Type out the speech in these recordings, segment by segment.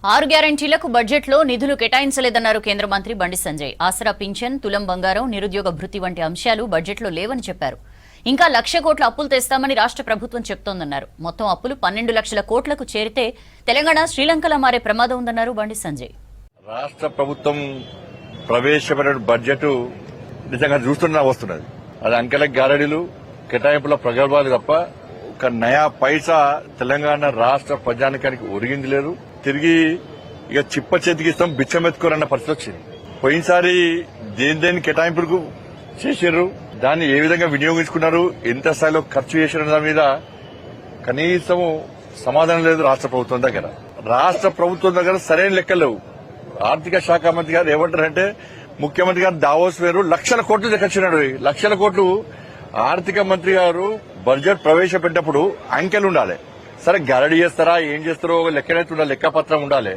ఆరు గ్యారంటీలకు బడ్జెట్లో నిధులు కేటాయించలేదన్నారు కేంద్ర మంత్రి బండి సంజయ్. ఆసరా పింఛన్, తులం బంగారం, నిరుద్యోగ భృతి వంటి అంశాలు బడ్జెట్లో లేవని చెప్పారు. ఇంకా 1,00,000 కోట్ల అప్పులు తెస్తామని రాష్ట్ర ప్రభుత్వం చెప్తోందన్నారు. మొత్తం అప్పులు 12 లక్షల కోట్లకు చేరితే తెలంగాణ శ్రీలంకలా మారే ప్రమాదం ఉందన్నారు బండి సంజయ్. రాష్ట్ర ప్రభుత్వం ప్రవేశపెట్టిన బడ్జెట్ నిజంగా చూస్తున్నా వస్తున్నది. అది అంకెల గారడీలు, కేటాయింపుల ప్రగల్భాలు తప్ప ఒక నయా పైసా తెలంగాణ రాష్ట్ర ప్రజానికానికి ఒరిగింది లేదు. తిరిగి ఇక చిప్ప చేతికి ఇస్తాం బిచ్చమెత్తుకోరన్న పరిస్థితి వచ్చింది. పోయినసారి దేని కేటాయింపులకు చేశారు, దాన్ని ఏ విధంగా వినియోగించుకున్నారు, ఎంత స్థాయిలో ఖర్చు చేసిన దాని మీద కనీసం సమాధానం లేదు రాష్ట్ర ప్రభుత్వం దగ్గర. రాష్ట్ర ప్రభుత్వం దగ్గర సరైన లెక్కలు లేవు. ఆర్థిక శాఖ మంత్రి గారు ఏమంటారంటే, ముఖ్యమంత్రి గారు దావోస్ వేరు 1,00,000 కోట్లు తెచ్చినాడు. 1,00,000 కోట్లు ఆర్థిక మంత్రి గారు బడ్జెట్ ప్రవేశపెట్టినప్పుడు అంకెలు ఉండాలి. సరే గ్యారడీ చేస్తారా, ఏం చేస్తారో లెక్కనైతే ఉండాలి, లెక్కపత్రం ఉండాలి.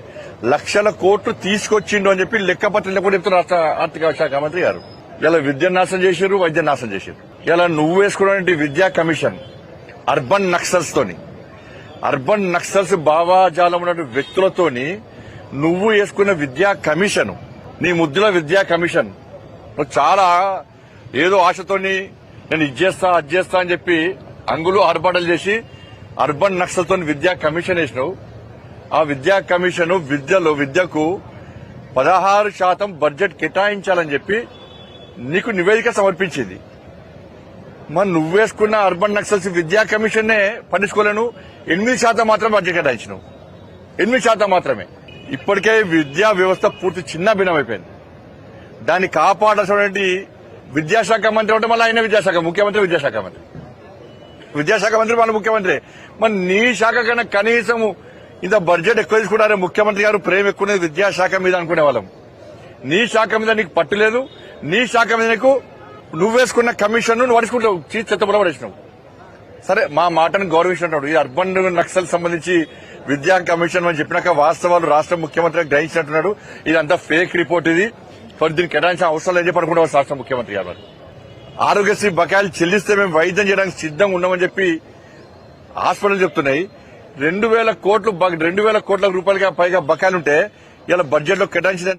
1,00,000 కోట్లు తీసుకొచ్చిండు అని చెప్పి లెక్కపత్రం లేకుండా చెప్తున్నారు రాష్ట్ర ఆర్థిక శాఖ మంత్రి గారు. ఇలా విద్యను నాశనం చేశారు, వైద్యం నాశనం చేశారు. ఇలా నువ్వు వేసుకున్న విద్యా కమిషన్ అర్బన్ నక్సల్స్ భావాజాలం ఉన్న వ్యక్తులతోని నువ్వు వేసుకున్న విద్యా కమిషన్, నీ ముద్దుల విద్యా కమిషన్ చాలా ఏదో ఆశతోని నేను ఇది చేస్తా అది చేస్తా అని చెప్పి అంగులు ఆర్భాటాలు చేసి అర్బన్ నక్సల్తో విద్యా కమిషన్ వేసినావు. ఆ విద్యా కమిషన్ విద్యకు 16% బడ్జెట్ కేటాయించాలని చెప్పి నీకు నివేదిక సమర్పించింది. మరి నువ్వేసుకున్న అర్బన్ నక్సల్స్ విద్యా కమిషన్ నే పట్టించుకోలేను. 8% మాత్రమే బడ్జెట్ కేటాయించినావు, 8% మాత్రమే. ఇప్పటికే విద్యా వ్యవస్థ పూర్తి చిన్న భిన్నమైపోయింది. దాన్ని కాపాడాల్సినటువంటి విద్యాశాఖ మంత్రి ఉంటే మళ్ళీ ఆయన ముఖ్యమంత్రి విద్యాశాఖ మంత్రి మన ముఖ్యమంత్రి. మరి నీ శాఖ కన్నా కనీసం ఇంత బడ్జెట్ ఎక్కువ తీసుకుంటారే, ముఖ్యమంత్రి గారు ప్రేమ ఎక్కువ విద్యాశాఖ మీద అనుకునే వాళ్ళం. నీ శాఖ మీద నీకు పట్టు లేదు. నీ శాఖ మీద నీకు నువ్వేసుకున్న కమిషన్ నువ్వు పడుచుకుంటావు, చెత్తపుల పడేసినావు. సరే మా మాటను గౌరవించినట్టు ఈ అర్బన్ నక్సల్ సంబంధించి విద్యా కమిషన్ అని చెప్పినాక వాస్తవాలు రాష్ట్ర ముఖ్యమంత్రి గ్రహించినట్టున్నాడు. ఇదంతా ఫేక్ రిపోర్ట్, ఇది దీనికి కేటాయించిన అవసరం లేని చెప్పి అనుకుంటా రాష్ట్ర ముఖ్యమంత్రి గారు. ఆరోగ్యశ్రీ బకాయిలు చెల్లిస్తే మేము వైద్యం చేయడానికి సిద్ధంగా ఉన్నామని చెప్పి హాస్పిటల్ చెప్తున్నాయి. 2,000 కోట్ల రూపాయలుగా పైగా బకాయిలుంటే ఇలా బడ్జెట్ లో కేటాయించిన